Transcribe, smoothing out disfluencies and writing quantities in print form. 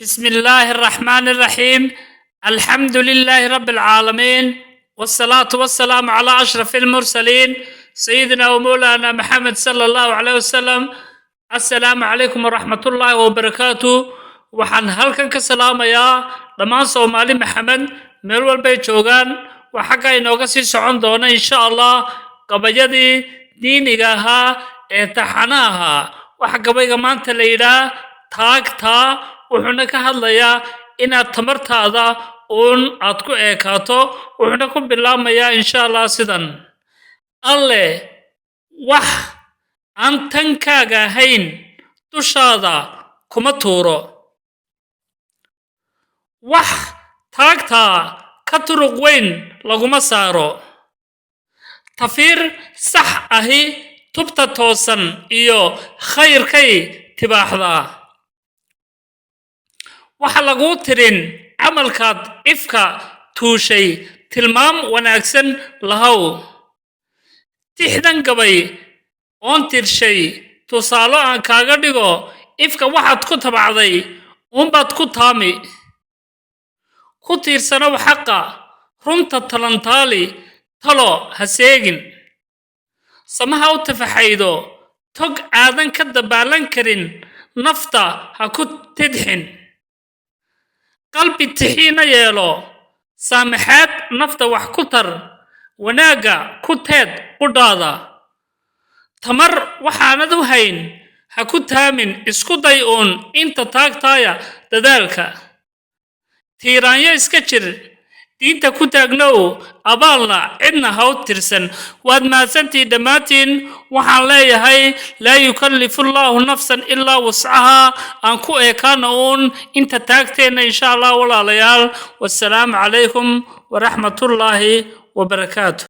بسم الله الرحمن الرحيم. الحمد لله رب العالمين، والصلاة والسلام على أشرف المرسلين سيدنا ومولانا محمد صلى الله عليه وسلم. السلام عليكم ورحمة الله وبركاته. وحن هلكن كسلام يا لما صومالي محمد ملول بيت شوغان وحكا إنوغا سي سعون دونا إن شاء الله قبجدي دينيغاها اتحناها وحكا بيغا مانتا ليلا taagtaa wuxuuna ka hadlayaa inaad tamartaada aad ku eekaato. wuxuuna ku bilaabmayaa insha allah sidan: alle wax aan tankaaga ahayn dushaada kuma tuuro, wax taagtaa ka turuq weyn laguma saaro, tafiir sax ahi tubta toosan iyo khayrkay tibaaxdaa, waxa lagu tirin camalkaad ifka tuushay tilmaam wanaagsan lahow, tixdan gabay oon tirshay tusaalo aan kaaga dhigo, ifka waxaad ku tabacday uunbaad ku taami, ku tiirsanow xaqa runta talantaali talo ha seegin, samaha u tafaxaydo tog aadan ka dabaalan karin nafta ha ku tidxin, qalbi tixiina yeelo saamaxaad nafta wax ku tar, wanaagga ku teed qudhaada, tamar waxaanad u hayn ha ku taamin, isku day uun inta taagtaaya dadaalka, tiiraanyo iska jir diinta ku taagnow, abaalna cidna ha u tirsan. waad mahadsantii dhammaantiin. waxaan leeyahay laa yukallifu llaahu nafsan ilaa wuscahaa, aan ku eekaana uun inta taagteenna insha allah walaalayaal. wassalaamu calaykum waraxmatullaahi wabarakaatu.